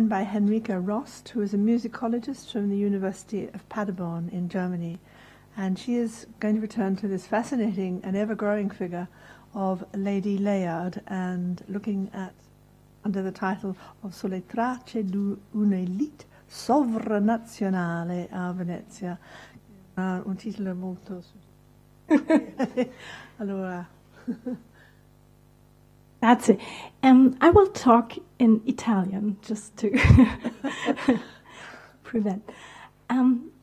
by Henrike Rost, who is a musicologist from the University of Paderborn in Germany. And she is going to return to this fascinating and ever-growing figure of Lady Layard, and looking at, under the title of Sulle tracce di un'elite sovranazionale a Venezia. Un titolo molto... Allora... Grazie. I will talk in Italian, just to prevent.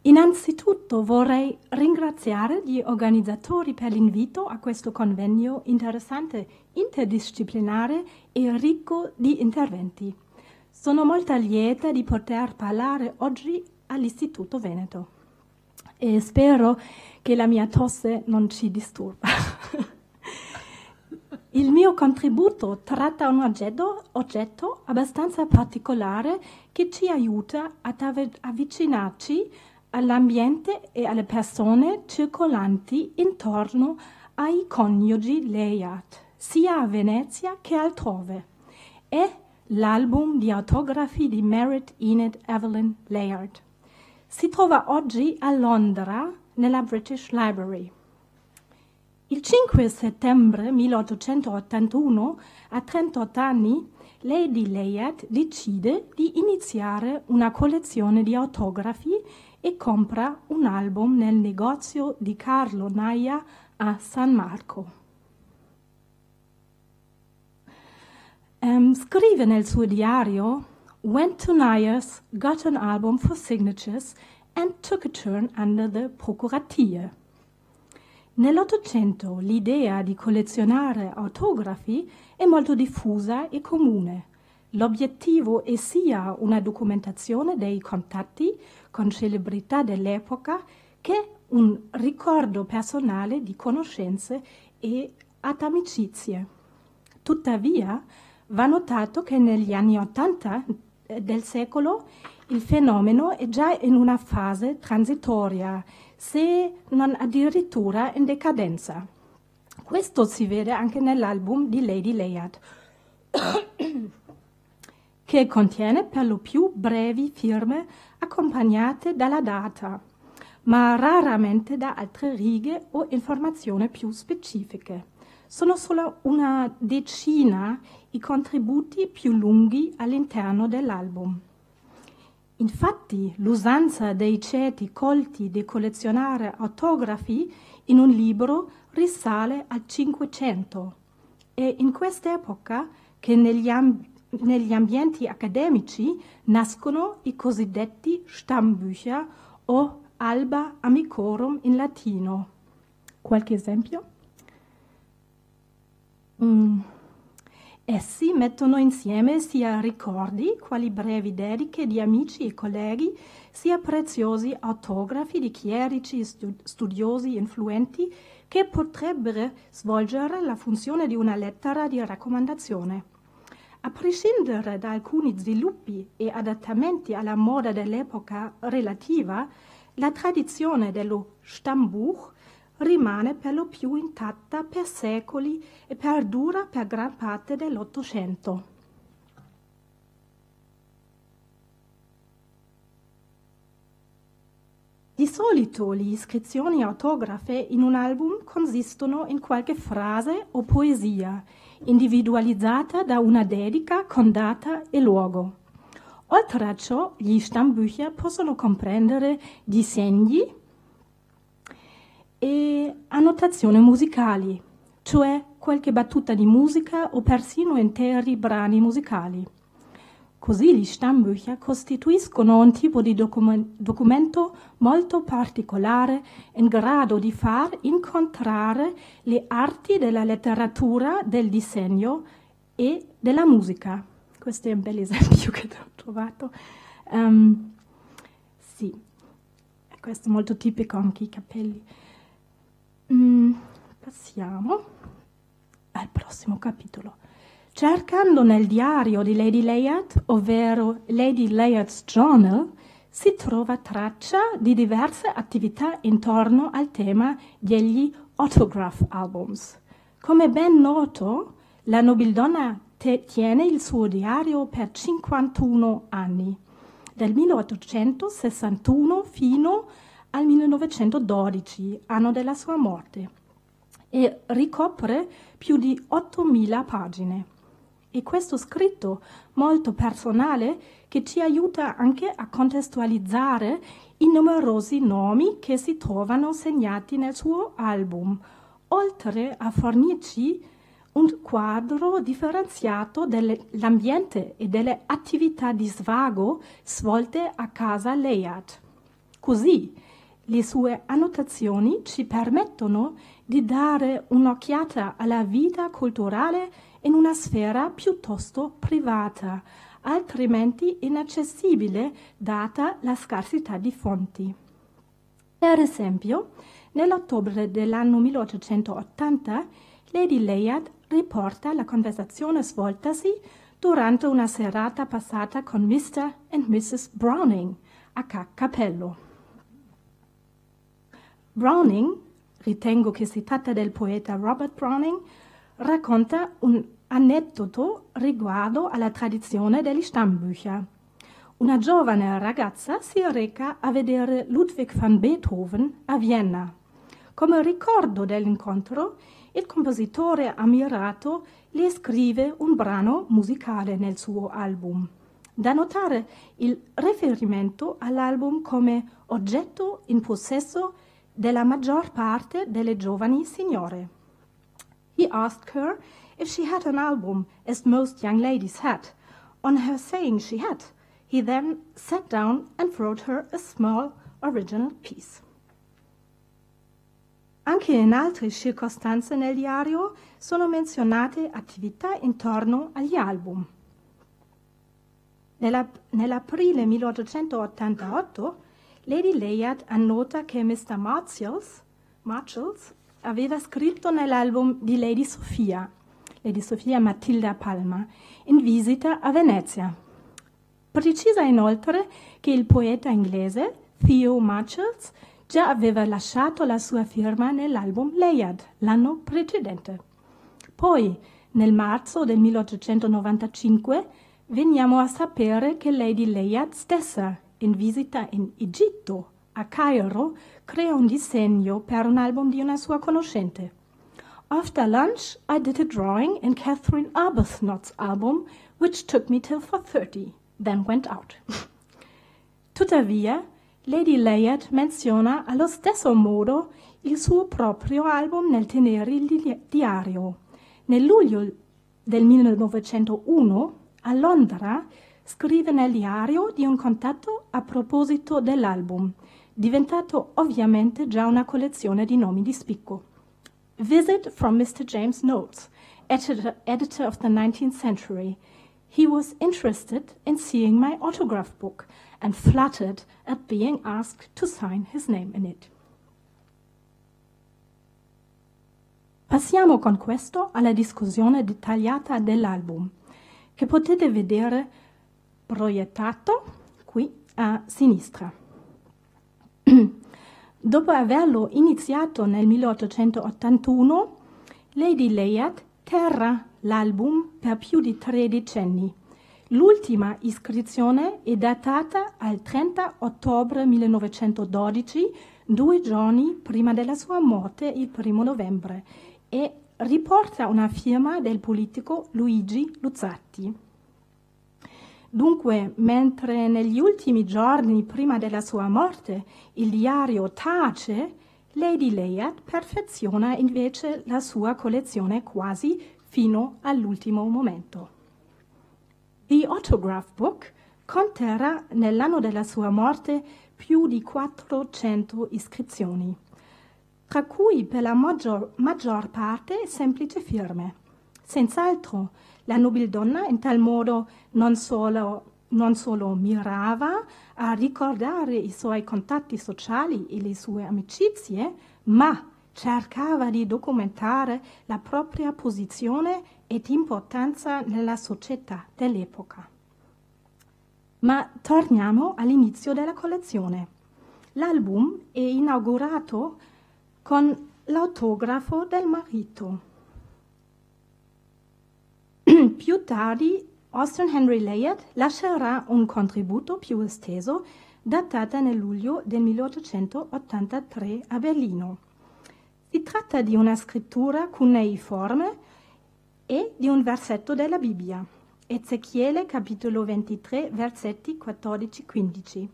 Innanzitutto vorrei ringraziare gli organizzatori per l'invito a questo convegno interessante, interdisciplinare e ricco di interventi. Sono molto lieta di poter parlare oggi all'Istituto Veneto e spero che la mia tosse non ci disturba. Il mio contributo tratta un oggetto abbastanza particolare che ci aiuta ad avvicinarci all'ambiente e alle persone circolanti intorno ai coniugi Layard, sia a Venezia che altrove. È l'album di autografi di Merit Enid Evelyn Layard. Si trova oggi a Londra, nella British Library. Il 5 settembre 1881, a 38 anni, Lady Layard decide di iniziare una collezione di autografi e compra un album nel negozio di Carlo Naia a San Marco. Scrive nel suo diario: "Went to Naia's, got an album for signatures and took a turn under the procuratie." Nell'Ottocento l'idea di collezionare autografi è molto diffusa e comune. L'obiettivo è sia una documentazione dei contatti con celebrità dell'epoca che un ricordo personale di conoscenze e ad amicizie. Tuttavia, va notato che negli anni '80 del secolo il fenomeno è già in una fase transitoria, se non addirittura in decadenza. Questo si vede anche nell'album di Lady Layard, che contiene per lo più brevi firme accompagnate dalla data, ma raramente da altre righe o informazioni più specifiche. Sono solo una decina i contributi più lunghi all'interno dell'album. Infatti, l'usanza dei ceti colti di collezionare autografi in un libro risale al Cinquecento. È in quest'epoca che negli ambienti accademici nascono i cosiddetti Stammbücher o Alba Amicorum in latino. Qualche esempio? Essi mettono insieme sia ricordi, quali brevi dediche di amici e colleghi, sia preziosi autografi di chierici e studiosi influenti che potrebbero svolgere la funzione di una lettera di raccomandazione. A prescindere da alcuni sviluppi e adattamenti alla moda dell'epoca relativa, la tradizione dello Stammbuch rimane per lo più intatta per secoli e perdura per gran parte dell'Ottocento. Di solito le iscrizioni autografe in un album consistono in qualche frase o poesia, individualizzata da una dedica con data e luogo. Oltre a ciò, gli Stammbücher possono comprendere disegni e annotazioni musicali, cioè qualche battuta di musica o persino interi brani musicali. Così gli Stammbücher costituiscono un tipo di documento molto particolare in grado di far incontrare le arti della letteratura, del disegno e della musica. Questo è un bel esempio che ho trovato. Sì, questo è molto tipico anche i capelli. Passiamo al prossimo capitolo. Cercando nel diario di Lady Layard, ovvero Lady Layard's Journal, si trova traccia di diverse attività intorno al tema degli autograph albums. Come ben noto, la nobildonna tiene il suo diario per 51 anni, dal 1861 fino al 1912, anno della sua morte, e ricopre più di 8.000 pagine. E questo scritto molto personale che ci aiuta anche a contestualizzare i numerosi nomi che si trovano segnati nel suo album, oltre a fornirci un quadro differenziato dell'ambiente e delle attività di svago svolte a casa Layard. Così le sue annotazioni ci permettono di dare un'occhiata alla vita culturale in una sfera piuttosto privata, altrimenti inaccessibile data la scarsità di fonti. Per esempio, nell'ottobre dell'anno 1880, Lady Layard riporta la conversazione svoltasi durante una serata passata con Mr. e Mrs. Browning a Cappello. Browning, ritengo che si tratta del poeta Robert Browning, racconta un aneddoto riguardo alla tradizione degli Stammbücher. Una giovane ragazza si reca a vedere Ludwig van Beethoven a Vienna. Come ricordo dell'incontro, il compositore ammirato le scrive un brano musicale nel suo album. Da notare il riferimento all'album come oggetto in possesso della maggior parte delle giovani signore. He asked her if she had an album, as most young ladies had. On her saying she had, he then sat down and wrote her a small original piece. Anche in altre circostanze nel diario sono menzionate attività intorno agli album. Nell'aprile 1888 Lady Layard annota che Mr. Marshalls aveva scritto nell'album di Lady Sophia Matilda Palma, in visita a Venezia. Precisa inoltre che il poeta inglese Theo Marshalls già aveva lasciato la sua firma nell'album Layard l'anno precedente. Poi, nel marzo del 1895, veniamo a sapere che Lady Layard stessa, in visita in Egitto, a Cairo, crea un disegno per un album di una sua conoscente. After lunch, I did a drawing in Catherine Arbuthnot's album, which took me till 4:30, then went out. Tuttavia, Lady Layard menziona allo stesso modo il suo proprio album nel tenere il diario. Nel luglio del 1901, a Londra, scrive nel diario di un contatto a proposito dell'album, diventato ovviamente già una collezione di nomi di spicco. Visit from Mr. James Notes, editor of the 19th century. He was interested in seeing my autograph book and fluttered at being asked to sign his name in it. Passiamo con questo alla discussione dettagliata dell'album, che potete vedere proiettato qui a sinistra. Dopo averlo iniziato nel 1881, Lady Layard terrà l'album per più di 3 decenni. L'ultima iscrizione è datata al 30 ottobre 1912, 2 giorni prima della sua morte, il 1 novembre, e riporta una firma del politico Luigi Luzzatti. Dunque, mentre negli ultimi giorni prima della sua morte il diario tace, Lady Layard perfeziona invece la sua collezione quasi fino all'ultimo momento. The Autograph Book conterrà nell'anno della sua morte più di 400 iscrizioni, tra cui per la maggior parte semplici firme. Senz'altro, la nobildonna in tal modo non solo mirava a ricordare i suoi contatti sociali e le sue amicizie, ma cercava di documentare la propria posizione ed importanza nella società dell'epoca. Ma torniamo all'inizio della collezione. L'album è inaugurato con l'autografo del marito. Più tardi Austin Henry Layard lascerà un contributo più esteso datata nel luglio del 1883 a Berlino. Si tratta di una scrittura cuneiforme e di un versetto della Bibbia, Ezechiele capitolo 23 versetti 14-15.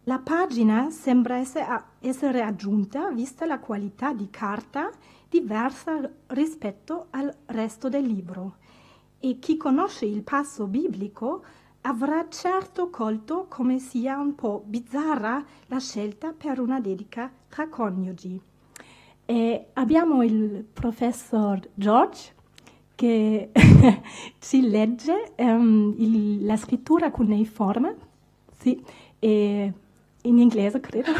La pagina sembra essere aggiunta vista la qualità di carta diversa rispetto al resto del libro, e chi conosce il passo biblico avrà certo colto come sia un po' bizzarra la scelta per una dedica tra coniugi. E abbiamo il professor George che ci legge la scrittura cuneiforme, sì, e in inglese credo,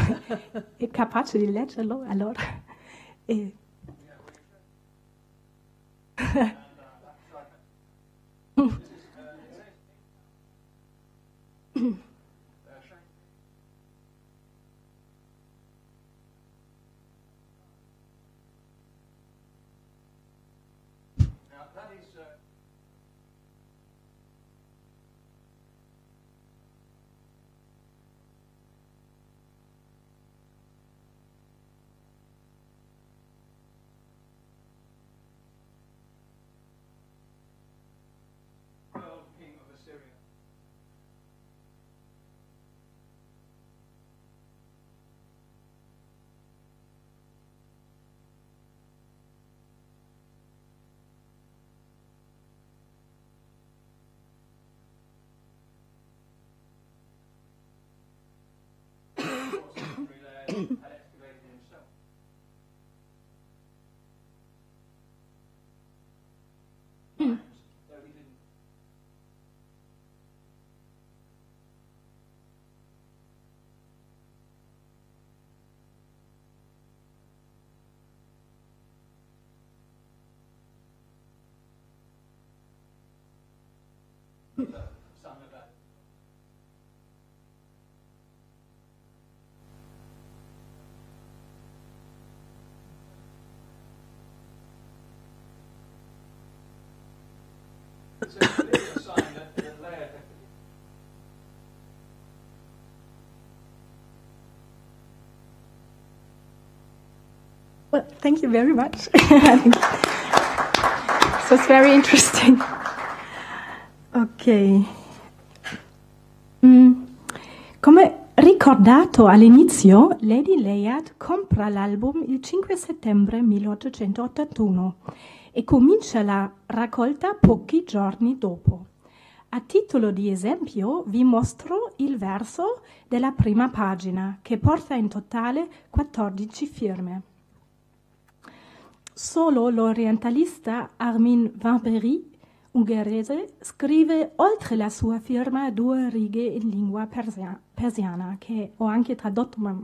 è capace di leggerlo, allora. Well, thank you very much. So it's very interesting. Ok. Come ricordato all'inizio, Lady Layard compra l'album il 5 settembre 1881 e comincia la raccolta pochi giorni dopo. A titolo di esempio vi mostro il verso della prima pagina, che porta in totale 14 firme. Solo l'orientalista Armin van Buuren, ungherese, scrive oltre la sua firma 2 righe in lingua persiana, che ho anche tradotto, ma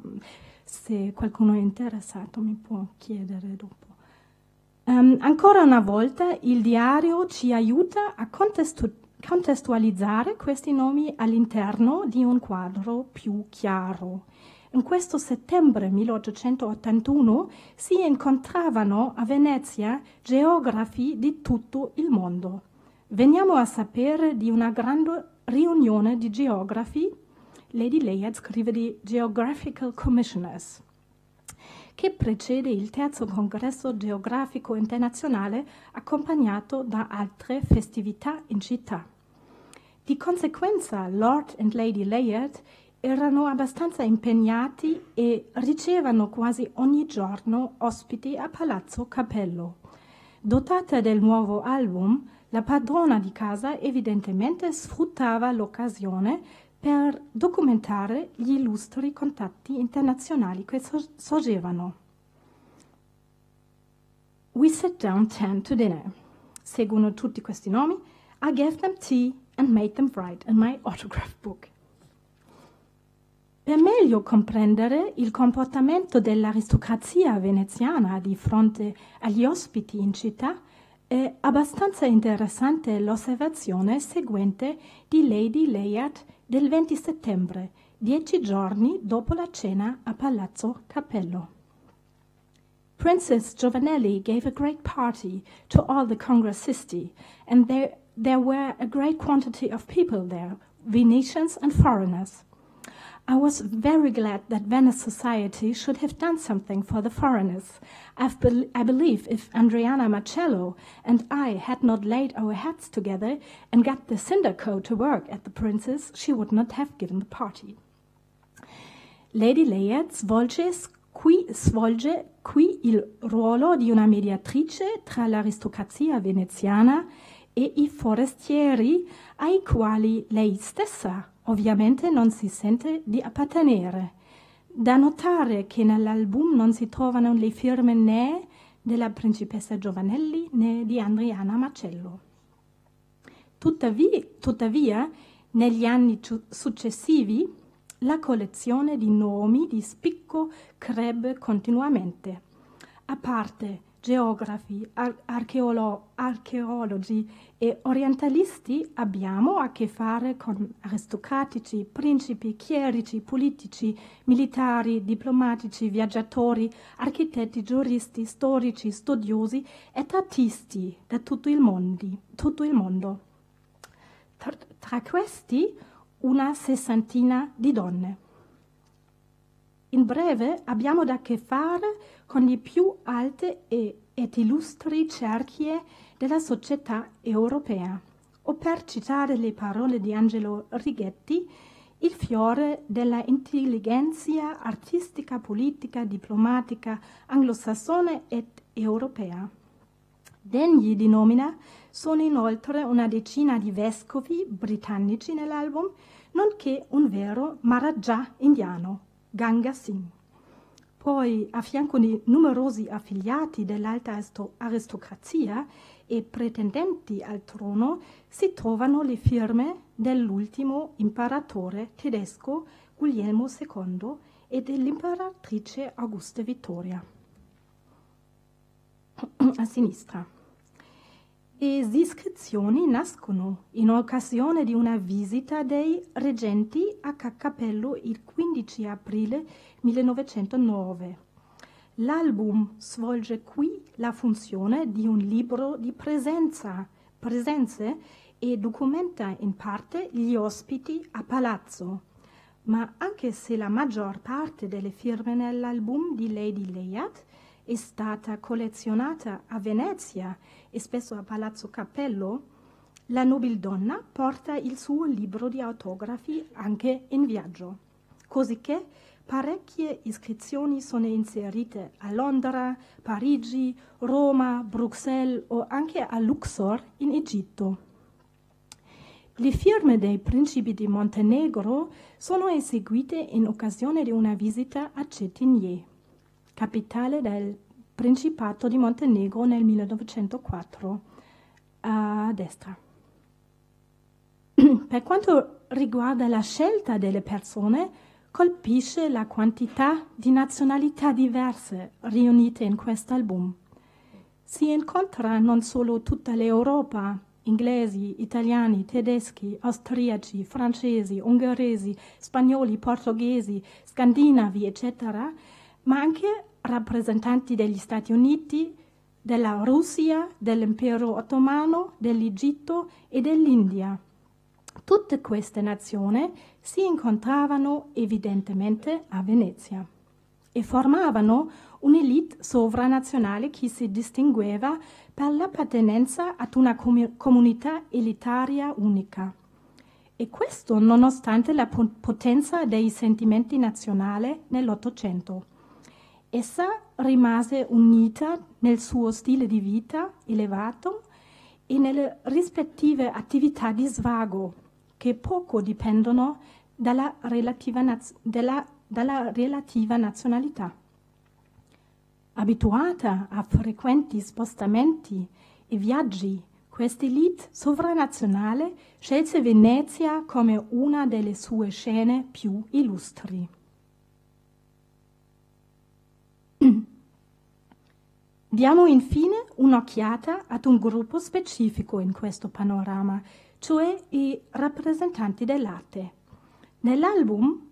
se qualcuno è interessato mi può chiedere dopo. Ancora una volta il diario ci aiuta a contestualizzare questi nomi all'interno di un quadro più chiaro. In questo settembre 1881 si incontravano a Venezia geografi di tutto il mondo. Veniamo a sapere di una grande riunione di geografi, Lady Layard scrive di Geographical Commissioners, che precede il terzo congresso geografico internazionale accompagnato da altre festività in città. Di conseguenza Lord and Lady Layard erano abbastanza impegnati e ricevevano quasi ogni giorno ospiti a Palazzo Capello. Dotata del nuovo album, la padrona di casa evidentemente sfruttava l'occasione per documentare gli illustri contatti internazionali che sorgevano. We sat down 10 to dinner. Seguono tutti questi nomi. I gave them tea and made them write in my autograph book. Per meglio comprendere il comportamento dell'aristocrazia veneziana di fronte agli ospiti in città, è abbastanza interessante l'osservazione seguente di Lady Layard del 20 settembre, 10 giorni dopo la cena a Palazzo Capello. Princess Giovanelli gave a great party to all the congressisti, and there were a great quantity of people there, Venetians and foreigners. I was very glad that Venice society should have done something for the foreigners. I believe if Adriana Marcello and I had not laid our heads together and got the sindaco to work at the Princess, she would not have given the party. Lady Layard svolge qui il ruolo di una mediatrice tra l'aristocrazia veneziana e i forestieri ai quali lei stessa ovviamente non si sente di appartenere. Da notare che nell'album non si trovano le firme né della principessa Giovanelli né di Adriana Marcello. Tuttavia, negli anni successivi, la collezione di nomi di spicco crebbe continuamente. A parte geografi, archeologi e orientalisti, abbiamo a che fare con aristocratici, principi, chierici, politici, militari, diplomatici, viaggiatori, architetti, giuristi, storici, studiosi e artisti da tutto il mondo. Tra questi una sessantina di donne. In breve abbiamo da che fare con le più alte ed illustri cerchie della società europea. O per citare le parole di Angelo Righetti, il fiore della intelligenza artistica, politica, diplomatica, anglosassone ed europea. Degni di nomina sono inoltre una decina di vescovi britannici nell'album, nonché un vero Maharaja indiano, Ganga Singh. Poi, a fianco di numerosi affiliati dell'alta aristocrazia e pretendenti al trono, si trovano le firme dell'ultimo imperatore tedesco Guglielmo II e dell'imperatrice Augusta Vittoria. A sinistra. Le iscrizioni nascono in occasione di una visita dei reggenti a Cappello il 15 aprile 1909. L'album svolge qui la funzione di un libro di presenze e documenta in parte gli ospiti a palazzo. Ma anche se la maggior parte delle firme nell'album di Lady Layard è stata collezionata a Venezia e spesso a Palazzo Cappello, la nobildonna porta il suo libro di autografi anche in viaggio, cosicché parecchie iscrizioni sono inserite a Londra, Parigi, Roma, Bruxelles o anche a Luxor in Egitto. Le firme dei principi di Montenegro sono eseguite in occasione di una visita a Cetinje, capitale del Principato di Montenegro nel 1904, a destra. Per quanto riguarda la scelta delle persone, colpisce la quantità di nazionalità diverse riunite in quest'album. Si incontra non solo tutta l'Europa, inglesi, italiani, tedeschi, austriaci, francesi, ungheresi, spagnoli, portoghesi, scandinavi, eccetera, ma anche rappresentanti degli Stati Uniti, della Russia, dell'impero ottomano, dell'Egitto e dell'India. Tutte queste nazioni si incontravano evidentemente a Venezia e formavano un'elite sovranazionale che si distingueva per l'appartenenza ad una comunità elitaria unica. E questo nonostante la potenza dei sentimenti nazionali nell'Ottocento. Essa rimase unita nel suo stile di vita elevato e nelle rispettive attività di svago, che poco dipendono dalla relativa nazionalità. Abituata a frequenti spostamenti e viaggi, questa elite sovranazionale scelse Venezia come una delle sue scene più illustri. Diamo infine un'occhiata ad un gruppo specifico in questo panorama, cioè i rappresentanti dell'arte. Nell'album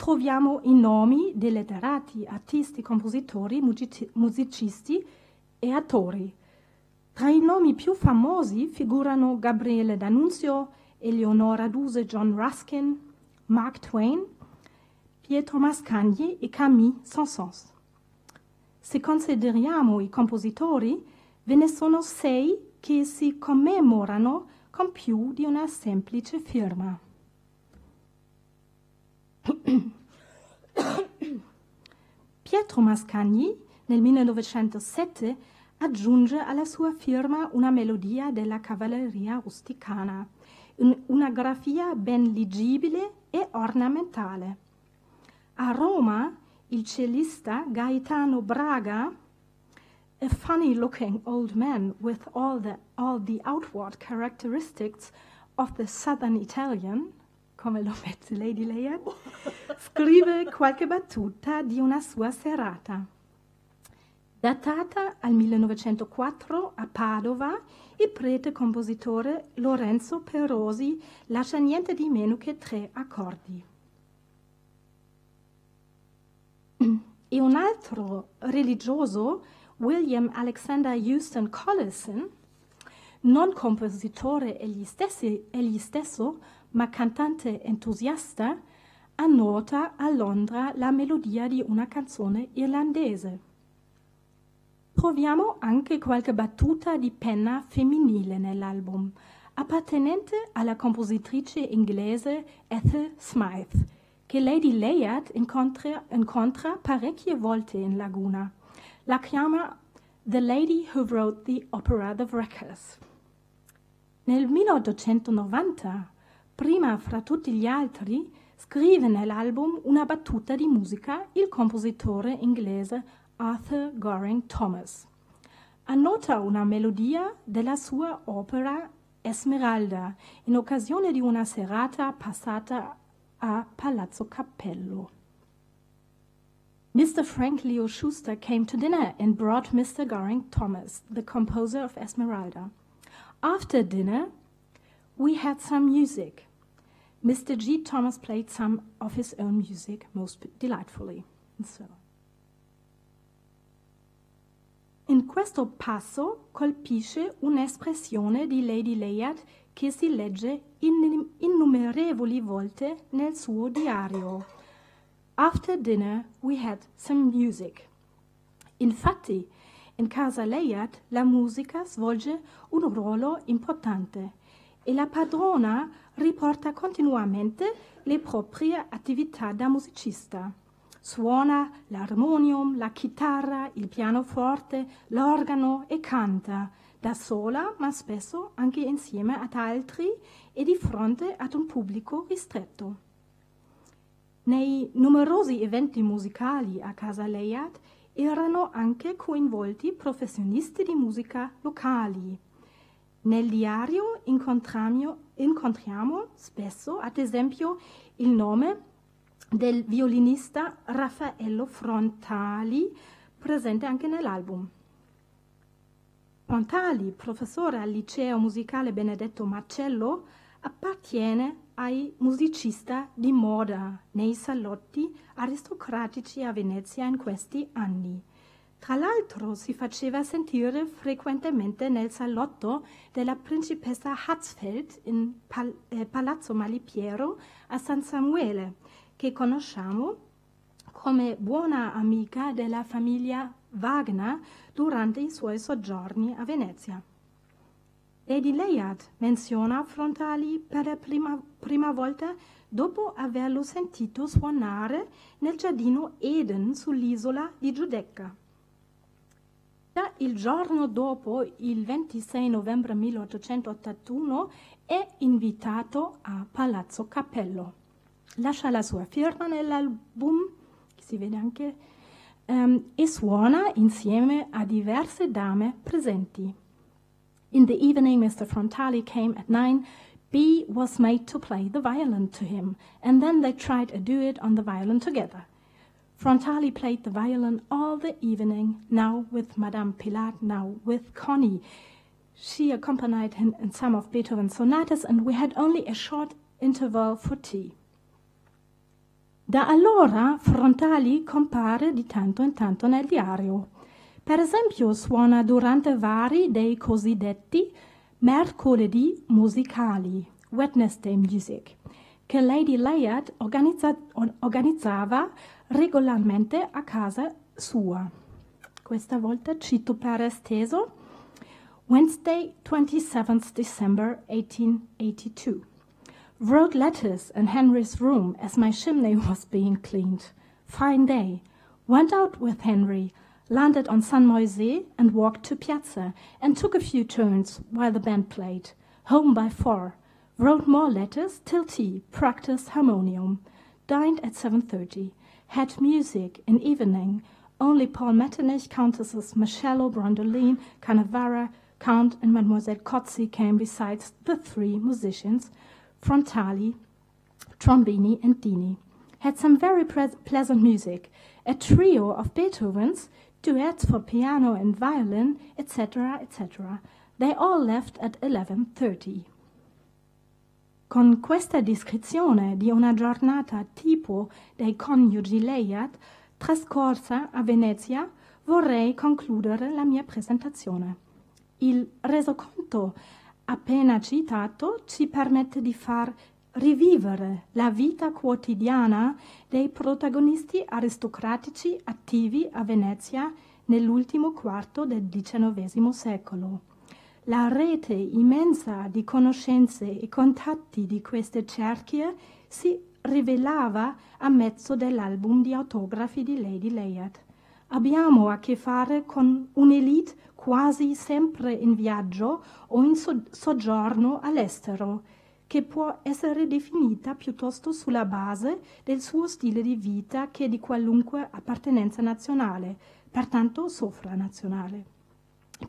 troviamo i nomi di letterati, artisti, compositori, musicisti e attori. Tra i nomi più famosi figurano Gabriele D'Annunzio, Eleonora Duse, John Ruskin, Mark Twain, Pietro Mascagni e Camille Saint-Saëns. Se consideriamo i compositori, ve ne sono 6 che si commemorano con più di una semplice firma. Pietro Mascagni nel 1907 aggiunge alla sua firma una melodia della cavalleria rusticana, una grafia ben leggibile e ornamentale. A Roma il cellista Gaetano Braga, a funny-looking old man with all the outward characteristics of the southern Italian, come lo mette Lady Layard, scrive qualche battuta di una sua serata. Datata al 1904 a Padova, il prete compositore Lorenzo Perosi lascia niente di meno che 3 accordi. E un altro religioso, William Alexander Houston Collison, non compositore egli stesso, ma cantante entusiasta, annota a Londra la melodia di una canzone irlandese. Troviamo anche qualche battuta di penna femminile nell'album, appartenente alla compositrice inglese Ethel Smythe, che Lady Layard incontra parecchie volte in Laguna. La chiama The Lady Who Wrote the Opera The Wreckers. Nel 1890, prima fra tutti gli altri, scrive nell'album una battuta di musica il compositore inglese Arthur Goring Thomas. Annota una melodia della sua opera Esmeralda in occasione di una serata passata a Palazzo Cappello. Mr. Frank Leo Schuster came to dinner and brought Mr. Goring Thomas, the composer of Esmeralda. After dinner, we had some music. Mr. G. Thomas played some of his own music most delightfully. And so. In questo passo colpisce un'espressione di Lady Layard che si legge innumerevoli volte nel suo diario. After dinner we had some music. Infatti, in casa Layard la musica svolge un ruolo importante e la padrona riporta continuamente le proprie attività da musicista. Suona l'armonium, la chitarra, il pianoforte, l'organo e canta, da sola ma spesso anche insieme ad altri e di fronte ad un pubblico ristretto. Nei numerosi eventi musicali a casa Layard erano anche coinvolti professionisti di musica locali. Nel diario incontriamo spesso, ad esempio, il nome del violinista Raffaello Frontali, presente anche nell'album. Frontali, professore al liceo musicale Benedetto Marcello, appartiene ai musicisti di moda nei salotti aristocratici a Venezia in questi anni. Tra l'altro si faceva sentire frequentemente nel salotto della principessa Hatzfeld in Palazzo Malipiero a San Samuele, che conosciamo come buona amica della famiglia Wagner durante i suoi soggiorni a Venezia. Lady Layard menziona Frontali per la prima volta dopo averlo sentito suonare nel giardino Eden sull'isola di Giudecca. Già il giorno dopo, il 26 novembre 1881, è invitato a Palazzo Cappello. Lascia la sua firma nell'album, che si vede anche, e suona insieme a diverse dame presenti. In the evening, Mr. Frontali came at 9. B was made to play the violin to him, and then they tried a duet on the violin together. Frontali played the violin all the evening, now with Madame Pilat, now with Connie. She accompanied him in some of Beethoven's sonatas, and we had only a short interval for tea. Da allora Frontali compare di tanto in tanto nel diario. Per esempio suona durante vari dei cosiddetti mercoledì musicali, Wednesday Music, che Lady Layard organizzava regolarmente a casa sua. Questa volta cito per esteso Wednesday, 27th December 1882. Wrote letters in Henry's room as my chimney was being cleaned. Fine day. Went out with Henry, landed on San Moise and walked to Piazza and took a few turns while the band played. Home by 4. Wrote more letters till tea, practiced harmonium. Dined at 7:30. Had music in evening. Only Paul Metternich, Countesses Marcello, Brondoline, Cannavara, Count and Mademoiselle Cozzi came besides the 3 musicians, Frontali, Trombini and Dini. Had some very pleasant music, a trio of Beethoven's, duets for piano and violin, etc., etc. They all left at 11:30. Con questa descrizione di una giornata tipo dei coniugi Layard trascorsa a Venezia, vorrei concludere la mia presentazione. Il resoconto appena citato ci permette di far rivivere la vita quotidiana dei protagonisti aristocratici attivi a Venezia nell'ultimo quarto del XIX secolo. La rete immensa di conoscenze e contatti di queste cerchie si rivelava a mezzo dell'album di autografi di Lady Layard. Abbiamo a che fare con un'elite quasi sempre in viaggio o in soggiorno all'estero, che può essere definita piuttosto sulla base del suo stile di vita che di qualunque appartenenza nazionale, pertanto sovranazionale.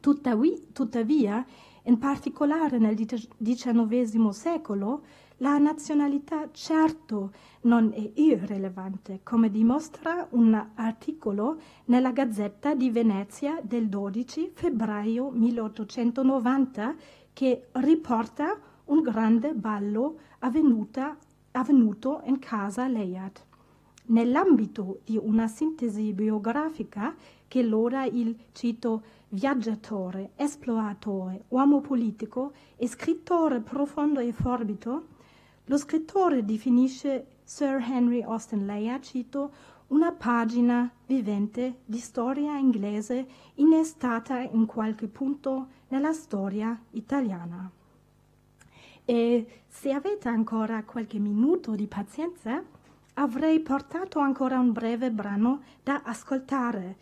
Tuttavia, in particolare nel XIX secolo, la nazionalità certo non è irrilevante, come dimostra un articolo nella Gazzetta di Venezia del 12 febbraio 1890 che riporta un grande ballo avvenuto in casa Layard. Nell'ambito di una sintesi biografica che loda il, cito, viaggiatore, esploratore, uomo politico e scrittore profondo e forbito, lo scrittore definisce Sir Henry Austen Layard, cito, una pagina vivente di storia inglese innestata in qualche punto nella storia italiana. E se avete ancora qualche minuto di pazienza, avrei portato ancora un breve brano da ascoltare.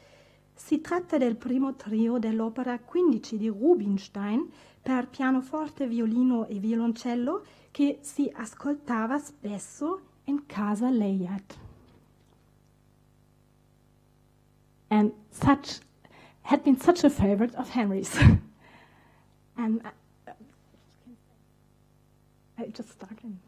Si tratta del primo trio dell'opera 15 di Rubinstein per pianoforte, violino e violoncello che si ascoltava spesso in casa Layard. And had been such a favorite of Henry's. And I just started.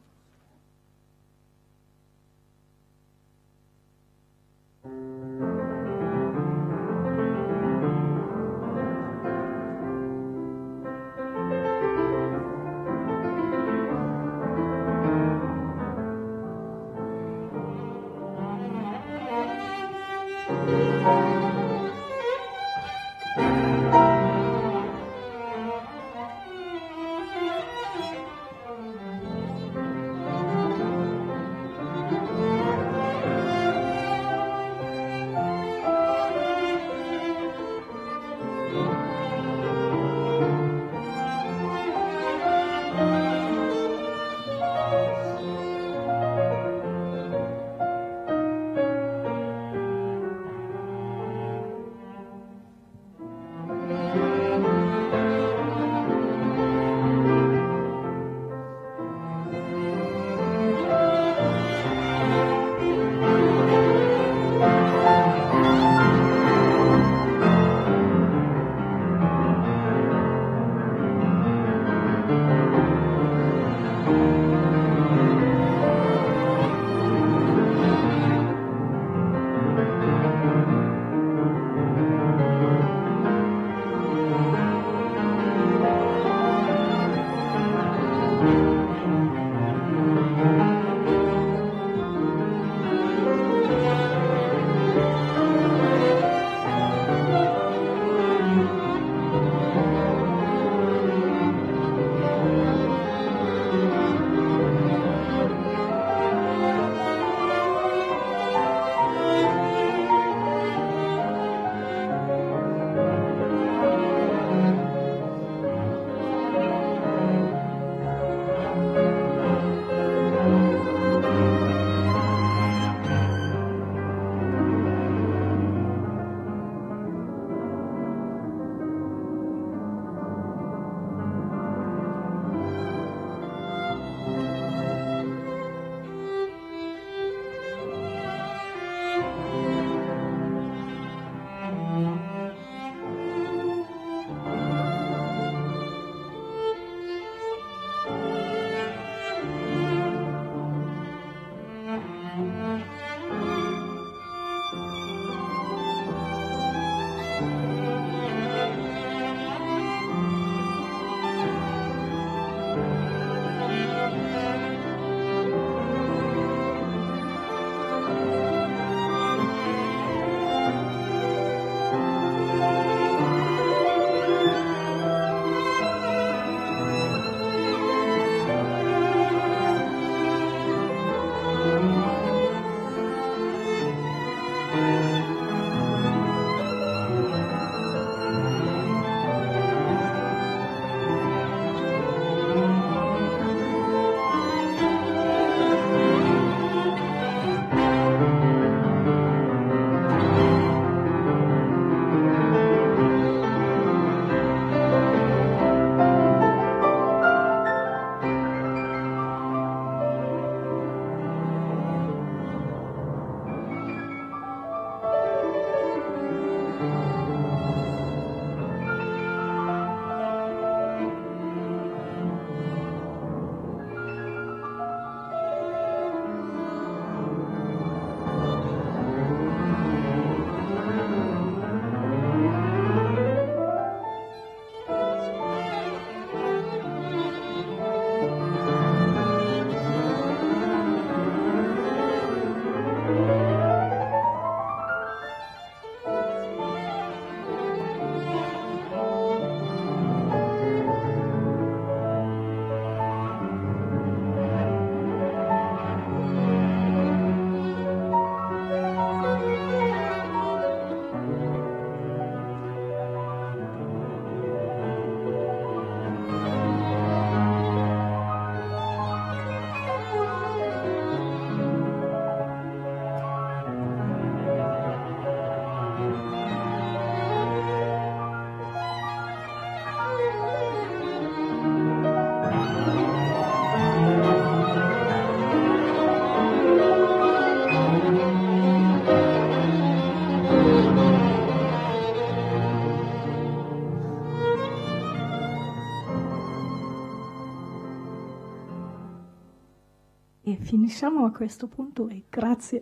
finisciamo a questo punto e grazie.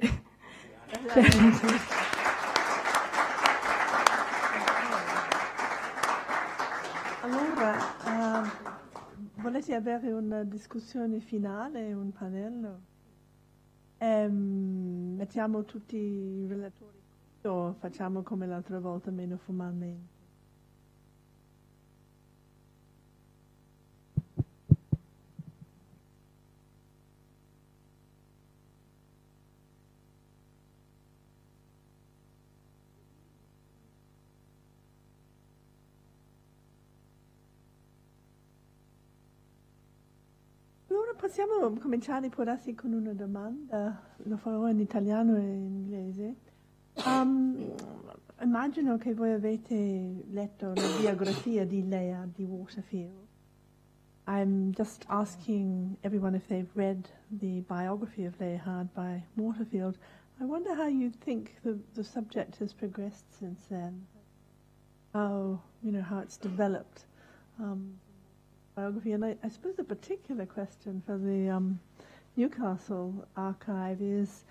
Allora, volete avere una discussione finale, un panel? Mettiamo tutti i relatori o facciamo come l'altra volta, meno formalmente? Allora possiamo cominciare può darsi con una domanda, lo farò in italiano e in inglese. Immagino che voi avete letto la biografia di Layard di Waterfield. I'm just asking everyone if they've read the biography of Layard by Waterfield. I wonder how you think the subject has progressed since then. How it's developed. Biography, and I suppose a particular question for the Newcastle archive is,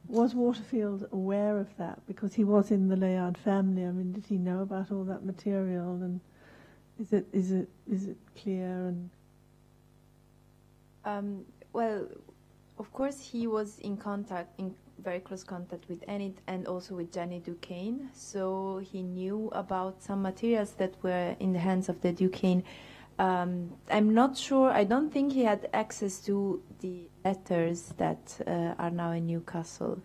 was Waterfield aware of that? Because he was in the Layard family. I mean, did he know about all that material? And is it clear? And well, of course, he was in very close contact with Enid and also with Jaynie Duquesne. So he knew about some materials that were in the hands of the Duquesne. I'm not sure. I don't think he had access to the letters that are now in Newcastle.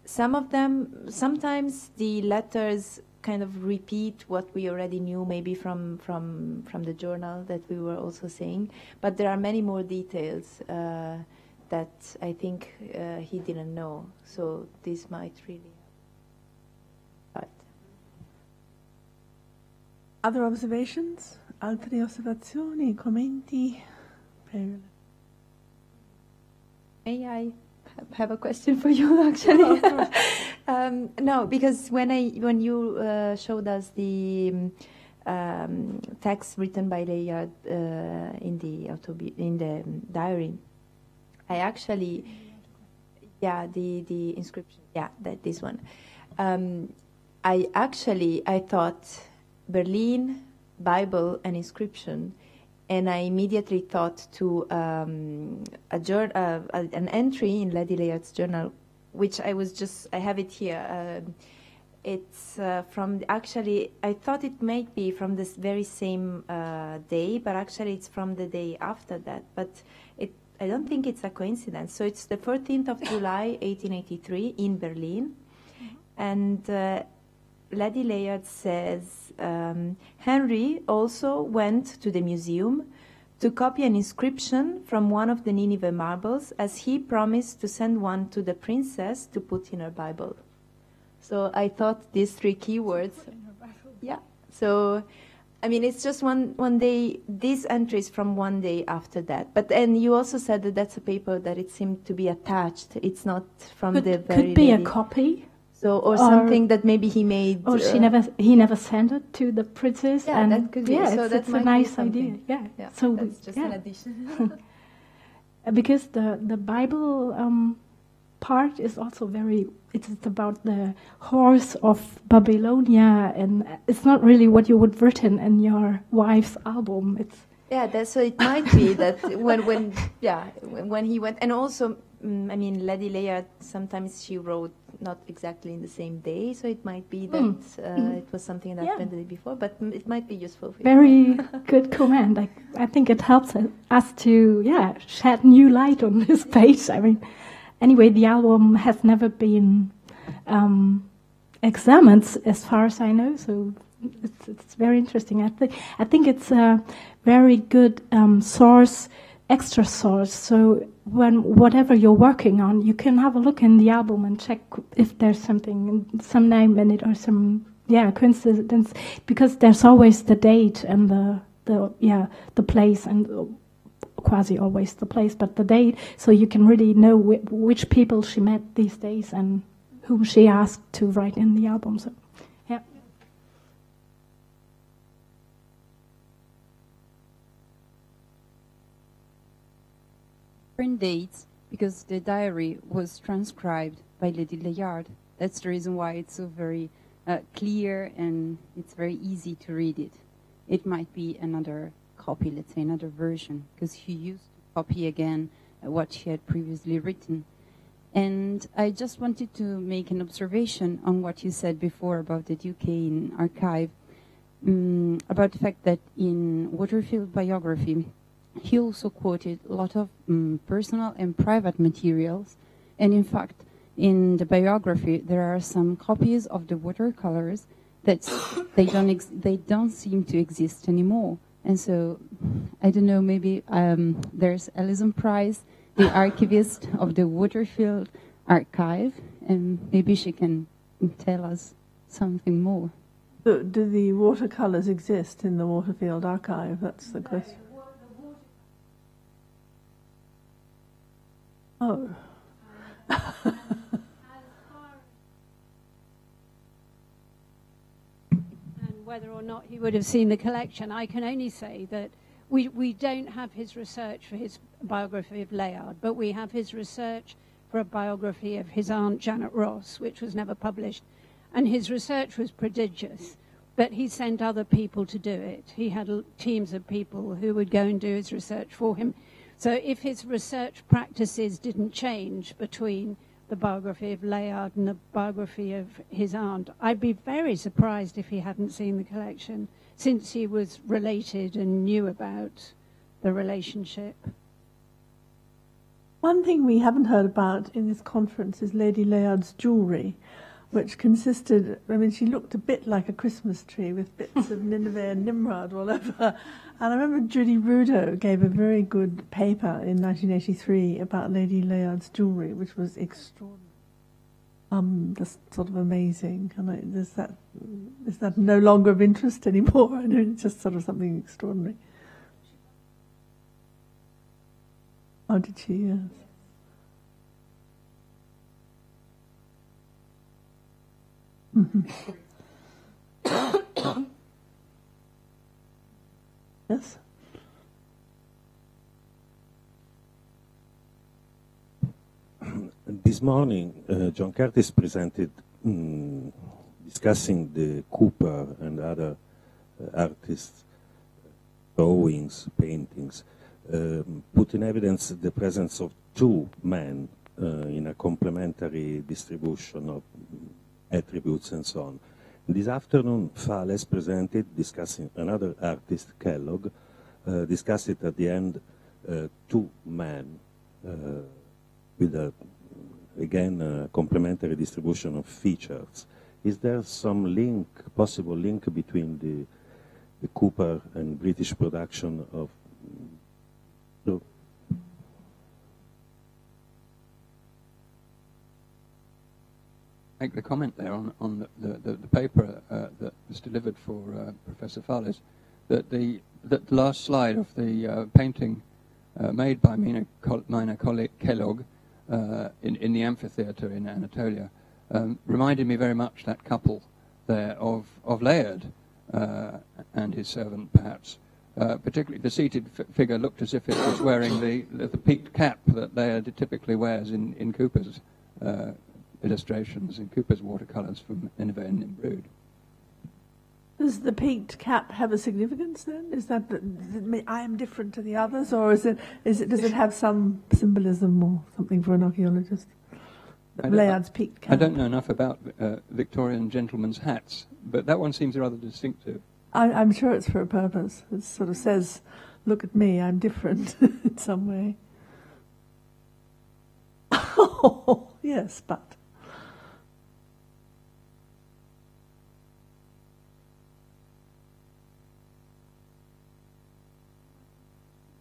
Some of them, sometimes the letters kind of repeat what we already knew, maybe from the journal that we were also saying. But there are many more details that I think he didn't know. So this might really. Other observations? Altre osservazioni, commenti? May I have a question for you, actually? No, because when you showed us the text written by Layard in the diary, I actually, the inscription, this one. I thought Berlin, Bible, and inscription, and I immediately thought to an entry in Lady Layard's journal, which I have it here. It's actually, I thought it might be from this very same day, but actually it's from the day after that. But I don't think it's a coincidence. So it's the 14th of July, 1883, in Berlin, and Lady Layard says, Henry also went to the museum to copy an inscription from one of the Nineveh marbles, as he promised to send one to the princess to put in her Bible. So I thought these three keywords. Yeah. So, I mean, it's just one day, these entries from one day after that. But then you also said that that's a paper that it seemed to be attached. It's not from the very... Could be a copy. So, or something that maybe he made. Or he never sent it to the princess. Yeah, and that could be. So it's a nice idea. Yeah. So that's just an addition. Because the Bible part is also it's about the horse of Babylonia, and it's not really what you would have written in your wife's album. It's so it might be that when he went, and also, I mean, Lady Layard, sometimes she wrote not exactly in the same day, so it might be that it was something that happened the day before, but it might be useful for you. Very good comment. I think it helps us to shed new light on this page. I mean, anyway, the album has never been examined, as far as I know, so it's very interesting. I think it's a very good extra source. So whatever you're working on, you can have a look in the album and check if there's some name in it or some coincidence, because there's always the date and the place, and quasi always the place, but the date, so you can really know which people she met these days and whom she asked to write in the album. So different dates because the diary was transcribed by Lady Layard. That's the reason why it's so very clear and it's very easy to read it. It might be another copy, let's say another version, because he used to copy again what she had previously written. And I just wanted to make an observation on what you said before about the Duquesne archive, about the fact that in Waterfield biography, he also quoted a lot of personal and private materials. And in fact, in the biography, there are some copies of the watercolors that they don't seem to exist anymore. And so, I don't know, maybe there's Alison Price, the archivist of the Waterfield archive, and maybe she can tell us something more. Do the watercolors exist in the Waterfield archive? That's the question. Oh. And whether or not he would have seen the collection, I can only say that we don't have his research for his biography of Layard, but we have his research for a biography of his aunt Janet Ross, which was never published. And his research was prodigious, but he sent other people to do it. He had teams of people who would go and do his research for him. So if his research practices didn't change between the biography of Layard and the biography of his aunt, I'd be very surprised if he hadn't seen the collection, since he was related and knew about the relationship. One thing we haven't heard about in this conference is Lady Layard's jewellery, which consisted, I mean, she looked a bit like a Christmas tree with bits of Nineveh and Nimrod all over her. And I remember Judy Rudo gave a very good paper in 1983 about Lady Layard's jewellery, which was extraordinary. Just sort of amazing. And is that no longer of interest anymore? I know it's just sort of something extraordinary. Oh, did she? Yes. Mm-hmm. Yes. This morning, John Curtis presented, discussing the Cooper and other artists' drawings, paintings, put in evidence the presence of two men in a complementary distribution of attributes and so on. This afternoon, Fales presented, discussing another artist, Kellogg, discussed it at the end, two men with again a complementary distribution of features. Is there some link, possible link between the Cooper and British production of Make the comment there on the paper that was delivered for Professor Fales, that the last slide of the painting made by Mina Kellogg in the amphitheatre in Anatolia reminded me very much that couple there of Layard and his servant, perhaps. Particularly the seated figure looked as if it was wearing the peaked cap that Layard typically wears in Cooper's illustrations, in Cooper's watercolours from Nineveh and Nimrod. Does the peaked cap have a significance then? Is that I am different to the others, or does it have some symbolism or something for an archaeologist? Layard's peaked cap. I don't know enough about Victorian gentlemen's hats, but that one seems rather distinctive. I'm sure it's for a purpose. It sort of says, look at me, I'm different in some way. Oh, yes, but...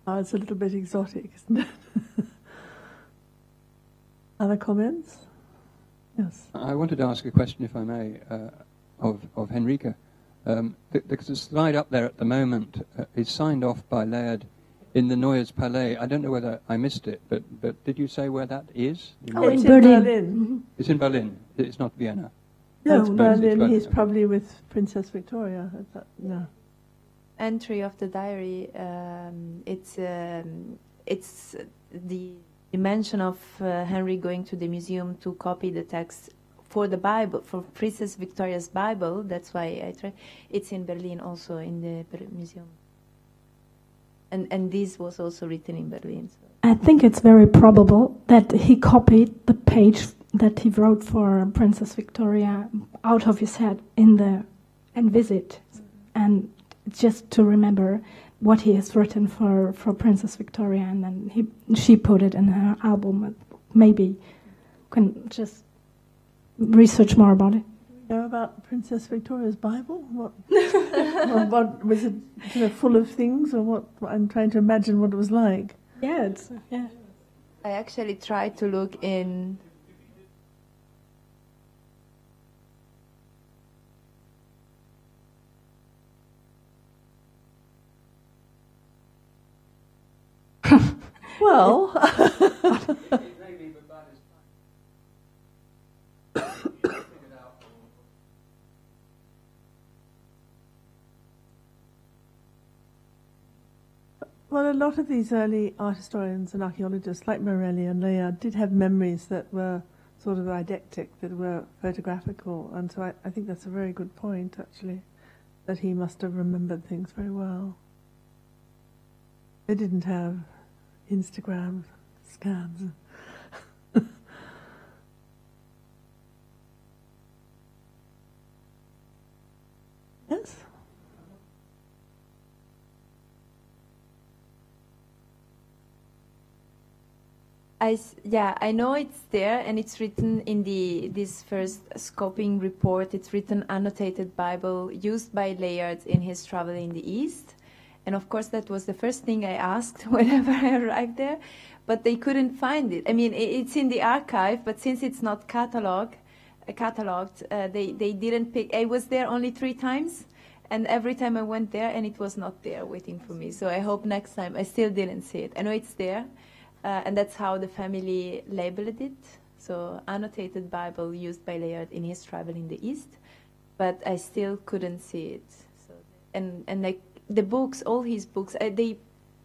Oh, it's a little bit exotic, isn't it? Other comments? Yes. I wanted to ask a question, if I may, of Henrike. The slide up there at the moment is signed off by Layard in the Neues Palais. I don't know whether I missed it, but did you say where that is? It's in Berlin. Mm-hmm. It's in Berlin. It's not Vienna. No, Berlin. He's probably with Princess Victoria. No. Entry of the diary. It's the the mention of Henry going to the museum to copy the text for the Bible, for Princess Victoria's Bible. That's why I tried. It's in Berlin also, in the museum. And this was also written in Berlin. So. I think it's very probable that he copied the page that he wrote for Princess Victoria out of his head and visit, and just to remember what he has written for Princess Victoria, and then she put it in her album. Maybe can just research more about it. Do you know about Princess Victoria's Bible? What was it? Full of things, or what? I'm trying to imagine what it was like. Yeah, I actually tried to look in. Well, well, a lot of these early art historians and archaeologists, like Morelli and Layard, did have memories that were sort of eidetic, that were photographical, and so I think that's a very good point, actually, that he must have remembered things very well. They didn't have Instagram scans. Yes? I know it's there, and it's written in this first scoping report. It's written annotated Bible used by Layard in his travel in the East. And of course, that was the first thing I asked whenever I arrived there, but they couldn't find it. I mean, it's in the archive, but since it's not cataloged, they didn't pick. I was there only 3 times, and every time I went there, and it was not there waiting for me. So I hope next time. I still didn't see it. I know it's there, and that's how the family labeled it. So annotated Bible used by Layard in his travel in the East, but I still couldn't see it. So, and like. The books, all his books, they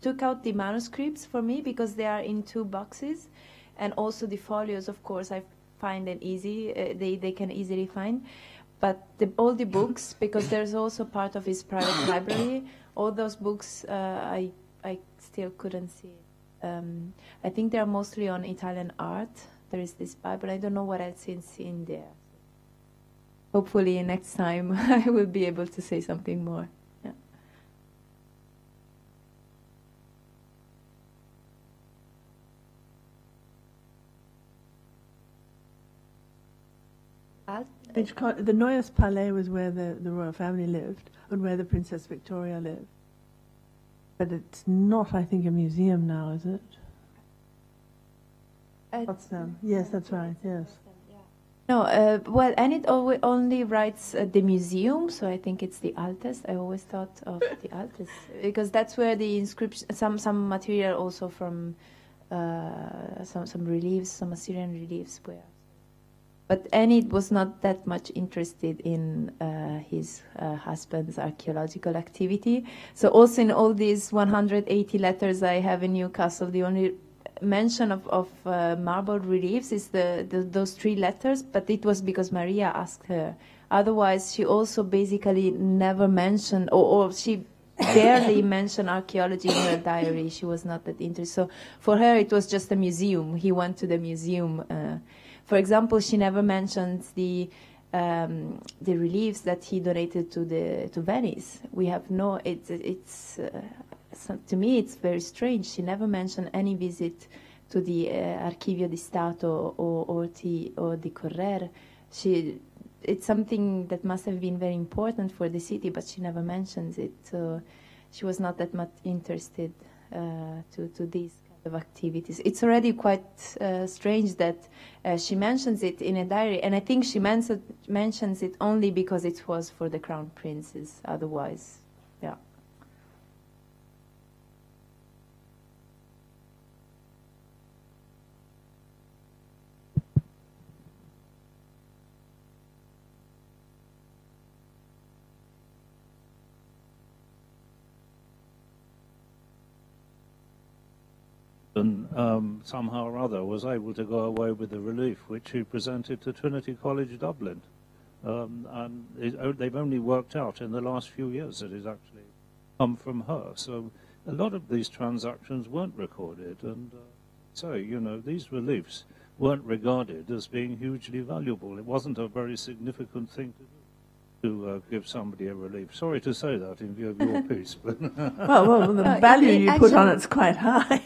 took out the manuscripts for me because they are in 2 boxes, and also the folios, of course, I find them easy. They can easily find, but all the books, because there's also part of his private library. All those books, I still couldn't see. I think they are mostly on Italian art. There is this Bible. I don't know what else is in there. Hopefully, next time I will be able to say something more. The Neues Palais was where the royal family lived and where the Princess Victoria lived. But it's not, I think, a museum now, is it? Potsdam. Yes, that's right, yes. No, well, and it only writes the museum, so I think it's the Altes. I always thought of the Altes, because that's where the inscription, some material also from some reliefs, some Assyrian reliefs were. But Enid was not that much interested in his husband's archaeological activity. So also in all these 180 letters I have in Newcastle, the only mention of marble reliefs is those 3 letters, but it was because Maria asked her. Otherwise, she also basically never mentioned, or she barely mentioned archaeology in her diary. She was not that interested. So for her, it was just a museum. He went to the museum. For example, she never mentions the reliefs that he donated to Venice. We have no. To me, it's very strange. She never mentioned any visit to the Archivio di Stato or the Correr. It's something that must have been very important for the city, but she never mentions it. So she was not that much interested to these kind of activities. It's already quite strange that she mentions it in a diary, and I think she mentions it only because it was for the crown princes. Otherwise, yeah. somehow or other was able to go away with the relief which he presented to Trinity College Dublin. And they've only worked out in the last few years that it's actually come from her. So a lot of these transactions weren't recorded. And so, you know, these reliefs weren't regarded as being hugely valuable. It wasn't a very significant thing to do, to give somebody a relief. Sorry to say that in view of your piece, but well, the value you put on it's quite high.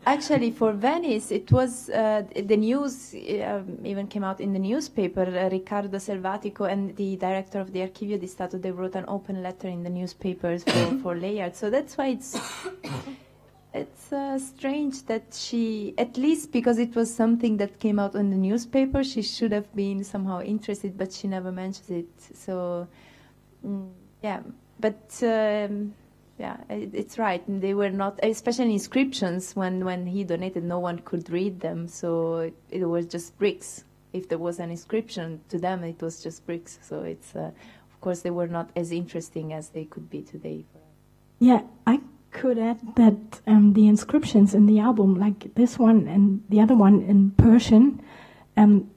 Actually, for Venice, it was the news even came out in the newspaper. Riccardo Selvatico and the director of the Archivio di Stato, they wrote an open letter in the newspapers for Layard. So that's why it's strange that she, at least because it was something that came out in the newspaper, she should have been somehow interested, but she never mentions it. So, yeah, but yeah, it's right. They were not, especially inscriptions. When he donated, no one could read them, so it was just bricks. If there was an inscription to them, it was just bricks. So it's, of course, they were not as interesting as they could be today. Yeah, I could add that the inscriptions in the album, like this one and the other one in Persian,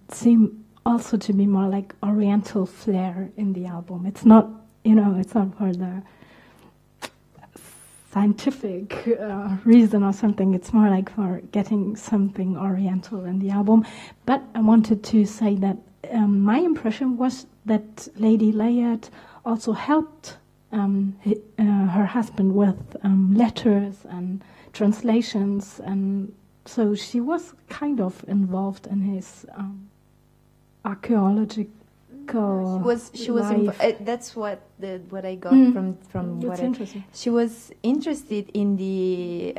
seem also to be more like Oriental flair in the album. It's not, you know, it's not for the scientific reason or something. It's more like for getting something Oriental in the album. But I wanted to say that my impression was that Lady Layard also helped her husband with letters and translations, and so she was kind of involved in his archaeological She was that's what I got from what she was interested in the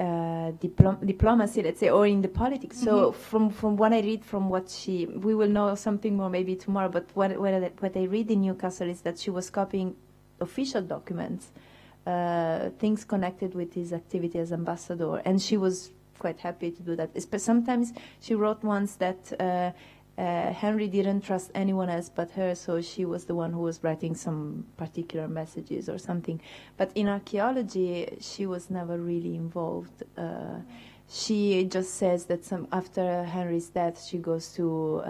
diplomacy, let's say, or in the politics. So from what I read, from what we will know something more maybe tomorrow, but what I read in Newcastle is that she was copying official documents, things connected with his activity as ambassador, and she was quite happy to do that. Sometimes she wrote once that Henry didn't trust anyone else but her, so she was the one who was writing some particular messages or something. But in archaeology, she was never really involved. She just says that after Henry's death, she goes to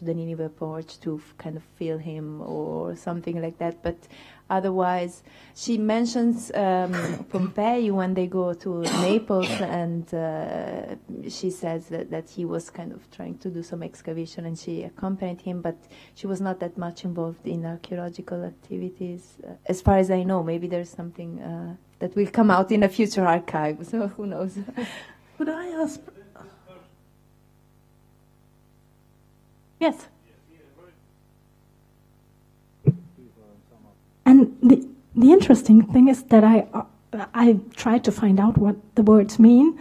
the Nineveh porch to kind of feel him or something like that. But otherwise, she mentions Pompeii when they go to Naples, and she says that he was kind of trying to do some excavation, and she accompanied him, but she was not that much involved in archaeological activities. As far as I know, maybe there's something that will come out in a future archive, so who knows. Could I ask? Yes. And the interesting thing is that I tried to find out what the words mean,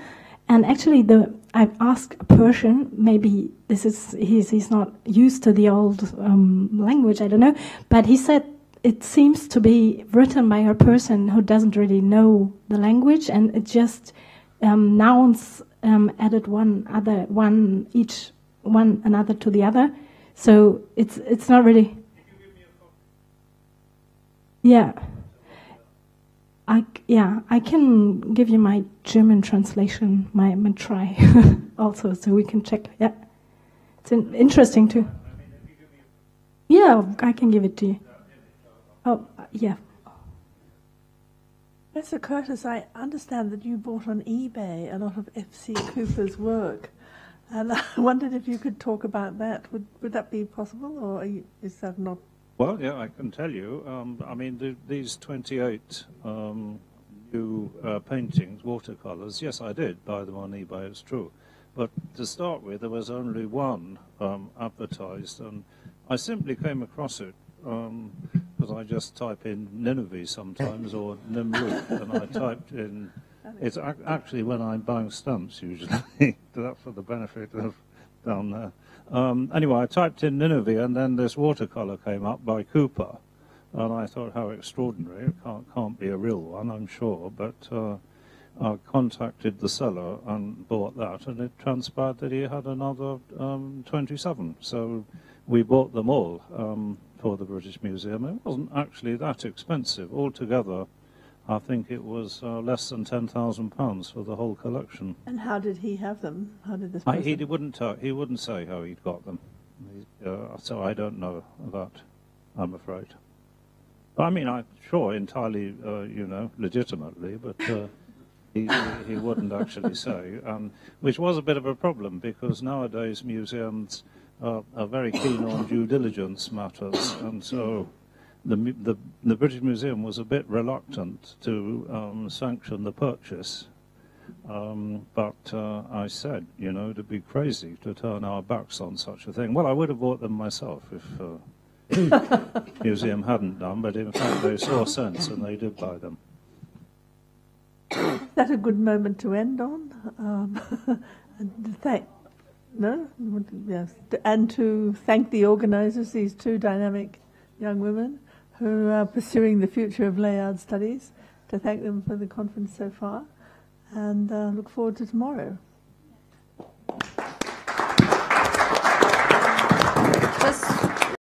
and actually I asked a Persian. Maybe he's not used to the old language. I don't know, but he said it seems to be written by a person who doesn't really know the language, and it just nouns added one another to the other, so it's not really. Yeah, I can give you my German translation, my try also, so we can check. Yeah, it's interesting too. Yeah, I can give it to you. Oh, yeah. Professor Curtis, I understand that you bought on eBay a lot of F.C. Cooper's work, and I wondered if you could talk about that. Would that be possible, or is that not? Well, yeah, I can tell you. I mean, these 28 new paintings, watercolours, yes, I did buy them on eBay, it's true. But to start with, there was only one advertised, and I simply came across it because I just type in Nineveh sometimes, or Nimrud, and I typed in, it's actually when I'm buying stamps usually, that's for the benefit of down there. Anyway, I typed in Nineveh, and then this watercolour came up by Cooper, and I thought, how extraordinary, it can't be a real one, I'm sure, but I contacted the seller and bought that, and it transpired that he had another 27, so we bought them all for the British Museum. It wasn't actually that expensive. Altogether, I think it was less than £10,000 for the whole collection. And how did he have them? How did this He wouldn't say how he'd got them. So I don't know that, I'm afraid. I mean, I'm sure entirely, legitimately, but he wouldn't actually say, which was a bit of a problem because nowadays museums are very keen on due diligence matters, and so the British Museum was a bit reluctant to sanction the purchase. But I said, it'd be crazy to turn our backs on such a thing. Well, I would have bought them myself if the museum hadn't done, but in fact they saw sense and they did buy them. Is that a good moment to end on? Yes. And to thank the organisers, these two dynamic young women who are pursuing the future of Layard studies, to thank them for the conference so far, and look forward to tomorrow.